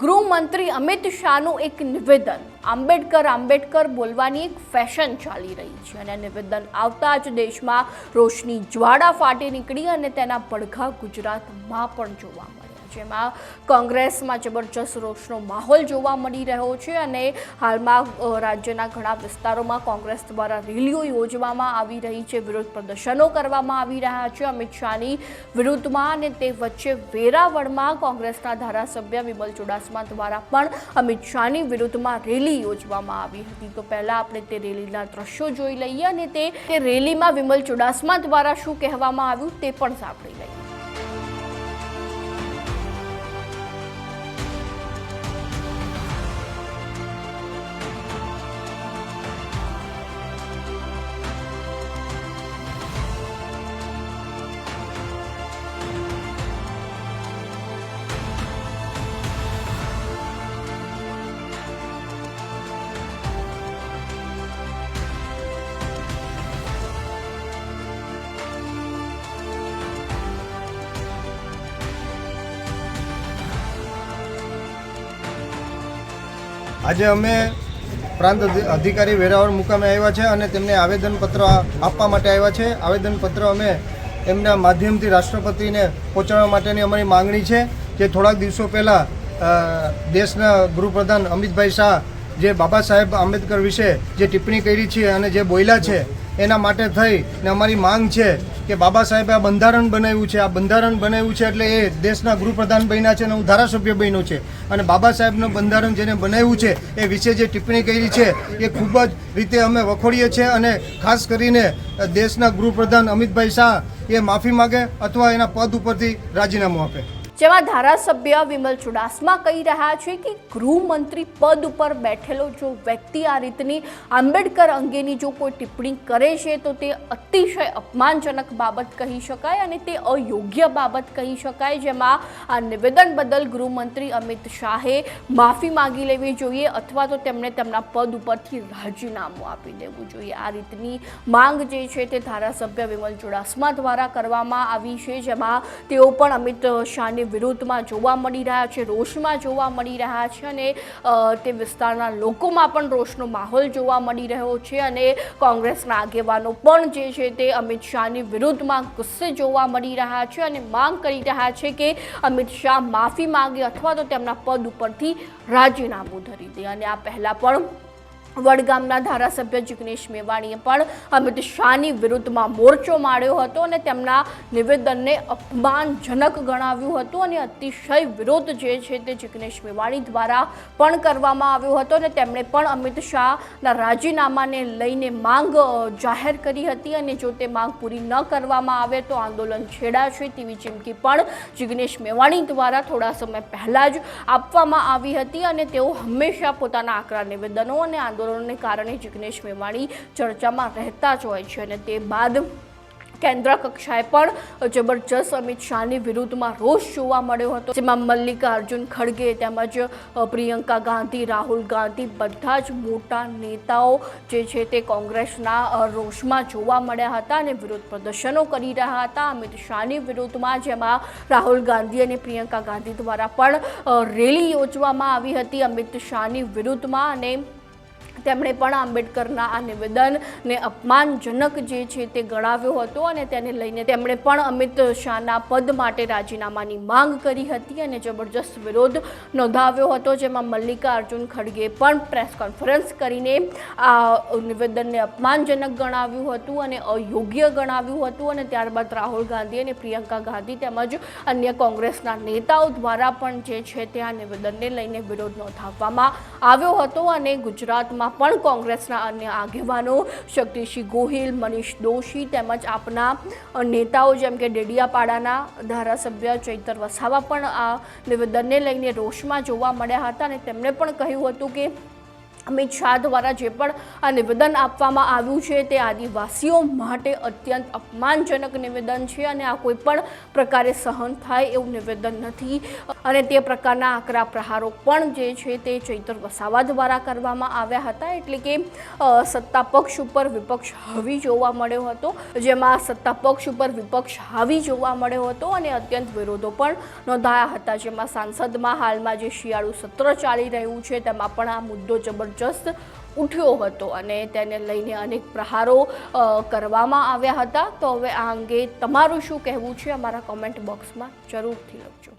ગૃહમંત્રી અમિત શાહનું એક નિવેદન આંબેડકર બોલવાની એક ફેશન ચાલી રહી છે અને નિવેદન આવતા જ દેશમાં રોષની જ્વાળા ફાટી નીકળી અને તેના પડઘા ગુજરાતમાં પણ જોવા મળ્યા, જેમાં કોંગ્રેસમાં જબરજસ્ત રોષનો માહોલ જોવા મળી રહ્યો છે અને હાલમાં રાજ્યના ઘણા વિસ્તારોમાં કોંગ્રેસ દ્વારા રેલીઓ યોજવામાં આવી રહી છે, વિરોધ પ્રદર્શનો કરવામાં આવી રહ્યા છે અમિત શાહની વિરુદ્ધમાં અને તે વચ્ચે વેરાવળમાં કોંગ્રેસના ધારાસભ્ય વિમલ ચુડાસમા દ્વારા પણ અમિત શાહની વિરુદ્ધમાં રેલી યોજવામાં આવી હતી। તો પહેલા આપણે તે રેલીના દ્રશ્યો જોઈ લઈએ અને તે રેલીમાં વિમલ ચુડાસમા દ્વારા શું કહેવામાં આવ્યું તે પણ સાંભળી લઈએ। આજે અમે પ્રાંત અધિકારી વેરાવળ મુકામે આવ્યા છે અને તેમને આવેદનપત્ર આપવા માટે આવ્યા છે। આવેદનપત્ર અમે એમના માધ્યમથી રાષ્ટ્રપતિને પહોંચાડવા માટેની અમારી માંગણી છે, જે થોડાક દિવસો પહેલાં દેશના ગૃહપ્રધાન અમિતભાઈ શાહ જે બાબા સાહેબ આંબેડકર વિશે જે ટિપ્પણી કરી છે અને જે બોલ્યા છે એના માટે થઈ ને અમારી માંગ છે કે બાબા સાહેબે આ બંધારણ બનાવ્યું છે, આ બંધારણ બનાવ્યું છે એટલે એ દેશના ગૃહપ્રધાન બન્યા છે અને હું ધારાસભ્ય બન્યો છે અને બાબા સાહેબનું બંધારણ જેને બનાવ્યું છે એ વિશે જે ટિપ્પણી કરી છે એ ખૂબ જ રીતે અમે વખોડીએ છીએ અને ખાસ કરીને દેશના ગૃહપ્રધાન અમિતભાઈ શાહ એ માફી માગે અથવા એના પદ ઉપરથી રાજીનામું આપે। જેમાં ધારાસભ્ય વિમલ ચુડાસમા કહી રહ્યા છે કે ગૃહમંત્રી પદ ઉપર બેઠેલો જો વ્યક્તિ આ રીતની આંબેડકર અંગેની જો કોઈ ટિપ્પણી કરે છે તો તે અતિશય અપમાનજનક બાબત કહી શકાય અને તે અયોગ્ય બાબત કહી શકાય, જેમાં આ નિવેદન બદલ ગૃહમંત્રી અમિત શાહે માફી માંગી લેવી જોઈએ અથવા તો તેમણે તેમના પદ ઉપરથી રાજીનામું આપી દેવું જોઈએ। આ રીતની માંગ જે છે તે ધારાસભ્ય વિમલ ચુડાસમા દ્વારા કરવામાં આવી છે, જેમાં તેઓ પણ અમિત શાહની વિરુદ્ધમાં જોવા મળી રહ્યા છે, રોષમાં જોવા મળી રહ્યા છે અને તે વિસ્તારના લોકોમાં પણ રોષનો માહોલ જોવા મળી રહ્યો છે અને કોંગ્રેસના આગેવાનો પણ જે છે તે અમિત શાહની વિરુદ્ધમાં ગુસ્સે જોવા મળી રહ્યા છે અને માંગ કરી રહ્યા છે કે અમિત શાહ માફી માંગે અથવા તો તેમના પદ ઉપરથી રાજીનામું ધરી દે। અને આ પહેલા પણ વડગામના ધારાસભ્ય જિગ્નેશ મેવાણીએ પણ અમિત શાહની વિરુદ્ધમાં મોરચો માંડ્યો હતો અને તેમના નિવેદનને અપમાનજનક ગણાવ્યું હતું અને અતિશય વિરોધ જે છે તે જિગ્નેશ મેવાણી દ્વારા પણ કરવામાં આવ્યો હતો અને તેમણે પણ અમિત શાહના રાજીનામાને લઈને માંગ જાહેર કરી હતી અને જો તે માંગ પૂરી ન કરવામાં આવે તો આંદોલન છેડાશે તેવી ચીમકી પણ જિગ્નેશ મેવાણી દ્વારા થોડા સમય પહેલાં જ આપવામાં આવી હતી અને તેઓ હંમેશા પોતાના આકરા નિવેદનો અને આંદોલનને કારણે જિગ્નેશ મેવાણી ચર્ચામાં રહેતા જ હોય છે અને તે બાદ કેન્દ્ર કક્ષાએ પણ જબરજસ્ત અમિત શાહની વિરુદ્ધમાં રોષ જોવા મળ્યો હતો, જેમાં મલ્લિકાર્જુન ખડગે તેમજ પ્રિયંકા ગાંધી, રાહુલ ગાંધી બધા જ મોટા નેતાઓ જે છે તે કોંગ્રેસના રોષમાં જોવા મળ્યા હતા અને વિરોધ પ્રદર્શનો કરી રહ્યા હતા અમિત શાહની વિરુદ્ધમાં, જેમાં રાહુલ ગાંધી અને પ્રિયંકા ગાંધી દ્વારા પણ રેલી યોજવામાં આવી હતી અમિત શાહની વિરુદ્ધમાં અને તેમણે પણ આંબેડકરના આ નિવેદનને અપમાનજનક જે છે તે ગણાવ્યો હતો અને તેને લઈને તેમણે પણ અમિત શાહના પદ માટે રાજીનામાની માંગ કરી હતી અને જબરજસ્ત વિરોધ નોંધાવ્યો હતો, જેમાં મલ્લિકાર્જુન ખડગે પણ પ્રેસ કોન્ફરન્સ કરીને આ નિવેદનને અપમાનજનક ગણાવ્યું હતું અને અયોગ્ય ગણાવ્યું હતું અને ત્યારબાદ રાહુલ ગાંધી અને પ્રિયંકા ગાંધી તેમજ અન્ય કોંગ્રેસના નેતાઓ દ્વારા પણ જે છે તે આ નિવેદનને લઈને વિરોધ નોંધાવવામાં આવ્યો હતો અને ગુજરાતમાં પણ કોંગ્રેસના અન્ય આગેવાનો શક્તિસિંહ ગોહિલ, મનીષ દોશી તેમજ આપના નેતાઓ જેમ કે ડેડિયાપાડાના ધારાસભ્ય ચૈતર વસાવા પણ આ નિવેદનને લઈને રોષમાં જોવા મળ્યા હતા અને તેમણે પણ કહ્યું હતું કે અમિત શાહ દ્વારા જે પણ આ નિવેદન આપવામાં આવ્યું છે તે આદિવાસીઓ માટે અત્યંત અપમાનજનક નિવેદન છે અને આ કોઈ પણ પ્રકારે સહન થાય એવું નિવેદન નથી અને તે પ્રકારના આકરા પ્રહારો પણ જે છે તે ચૈતર વસાવા દ્વારા કરવામાં આવ્યા હતા. એટલે કે સત્તા પક્ષ ઉપર વિપક્ષ હાવી જોવા મળ્યો હતો, જેમાં સત્તા પક્ષ ઉપર વિપક્ષ હાવી જોવા મળ્યો હતો અને અત્યંત વિરોધો પણ નોંધાયા હતા, જેમાં સાંસદમાં હાલમાં જે શિયાળુ સત્ર ચાલી રહ્યું છે તેમાં પણ આ મુદ્દો જબરજસ્ત ઉઠ્યો હતો અને તેને લઈને અનેક પ્રહારો કરવામાં આવ્યા હતા. તો હવે આ અંગે તમારું શું કહેવું છે અમારા કોમેન્ટ બોક્સમાં જરૂરથી લખજો.